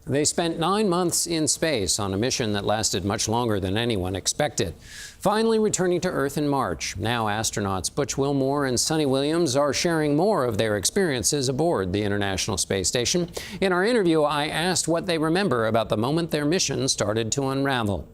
They spent 9 months in space on a mission that lasted much longer than anyone expected, finally returning to Earth in March. Now astronauts Butch Wilmore and Suni Williams are sharing more of their experiences aboard the International Space Station. In our interview, I asked what they remember about the moment their mission started to unravel.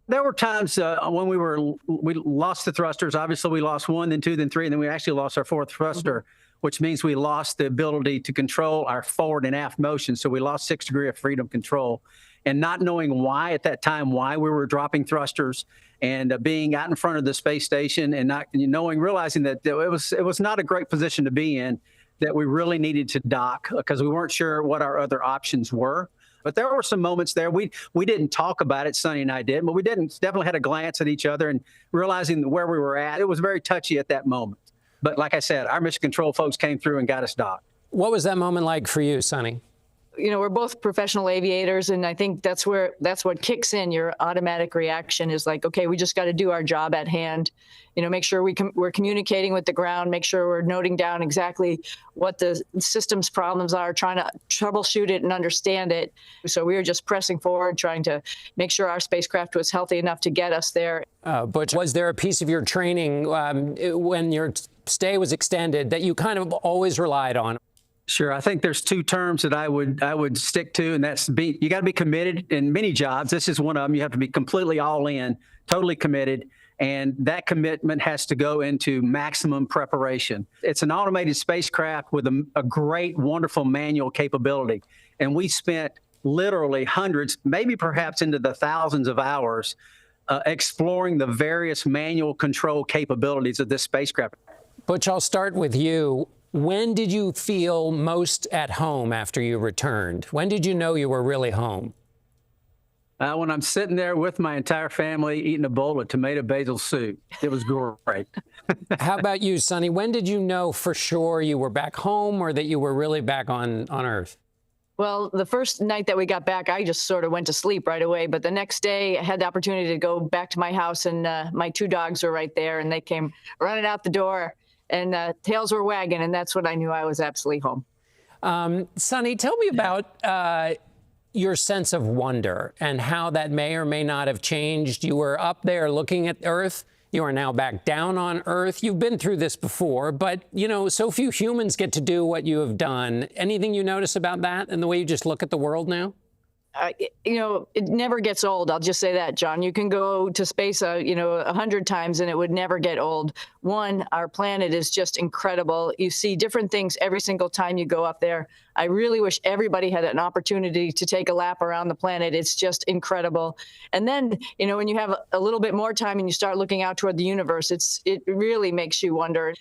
There were times when we lost the thrusters. Obviously, we lost one, then two, then three, and then we actually lost our fourth thruster, which means we lost the ability to control our forward and aft motion. So we lost 6 degrees of freedom control. And not knowing why at that time, why we were dropping thrusters and being out in front of the space station and not realizing that it was not a great position to be in, that we really needed to dock because we weren't sure what our other options were. But there were some moments there. We didn't talk about it, Suni and I did, but we definitely had a glance at each other and realizing where we were at. It was very touchy at that moment. But like I said, our mission control folks came through and got us docked. What was that moment like for you, Suni? You know, we're both professional aviators, and I think that's what kicks in. Your automatic reaction is like, okay, we just got to do our job at hand. You know, make sure we're communicating with the ground, make sure we're noting down exactly what the system's problems are, trying to troubleshoot it and understand it. So we were just pressing forward, trying to make sure our spacecraft was healthy enough to get us there. Butch, was there a piece of your training when your stay was extended that you kind of always relied on? Sure. I think there's 2 terms that I would stick to, and that's you got to be committed in many jobs. This is one of them. You have to be completely all in, totally committed, and that commitment has to go into maximum preparation. It's an automated spacecraft with a great, wonderful manual capability, and we spent literally hundreds, maybe perhaps into the thousands of hours exploring the various manual control capabilities of this spacecraft. Butch, I'll start with you. When did you feel most at home after you returned? When did you know you were really home? When I'm sitting there with my entire family eating a bowl of tomato basil soup. It was great. How about you, Suni? When did you know for sure you were back home or that you were really back on Earth? Well, the first night that we got back, I just sort of went to sleep right away. But the next day, I had the opportunity to go back to my house, and my 2 dogs were right there, and they came running out the door. And tails were wagging, and that's when I knew I was absolutely home. Suni, tell me about your sense of wonder and how that may or may not have changed. You were up there looking at Earth. You are now back down on Earth. You've been through this before, but, you know, so few humans get to do what you have done. Anything you notice about that and the way you just look at the world now? You know, it never gets old. I'll just say that, John. You can go to space, 100 times and it would never get old. One, our planet is just incredible. You see different things every single time you go up there. I really wish everybody had an opportunity to take a lap around the planet. It's just incredible. And then, you know, when you have a little bit more time and you start looking out toward the universe, it really makes you wonder.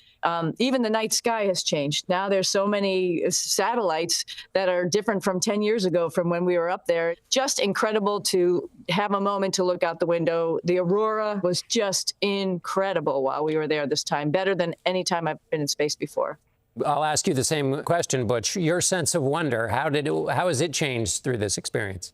Even the night sky has changed. Now there's so many satellites that are different from 10 years ago from when we were up there. Just incredible to have a moment to look out the window. The aurora was just incredible while we were there this time, better than any time I've been in space before. I'll ask you the same question, Butch. Your sense of wonder, how has it changed through this experience?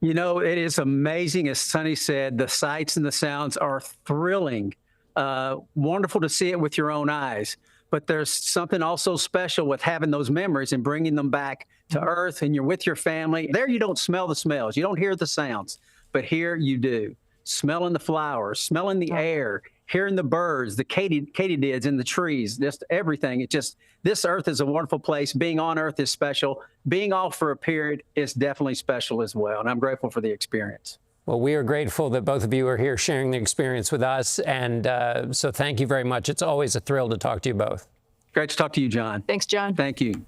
You know, it is amazing. As Suni said, the sights and the sounds are thrilling. Wonderful to see it with your own eyes. But there's something also special with having those memories and bringing them back to Earth, and you're with your family. There you don't smell the smells. You don't hear the sounds. But here you do. Smelling the flowers, smelling the air, hearing the birds, the katydids in the trees, just everything. This Earth is a wonderful place. Being on Earth is special. Being off for a period is definitely special as well. And I'm grateful for the experience. Well, we are grateful that both of you are here sharing the experience with us. And so thank you very much. It's always a thrill to talk to you both. Great to talk to you, John. Thanks, John. Thank you.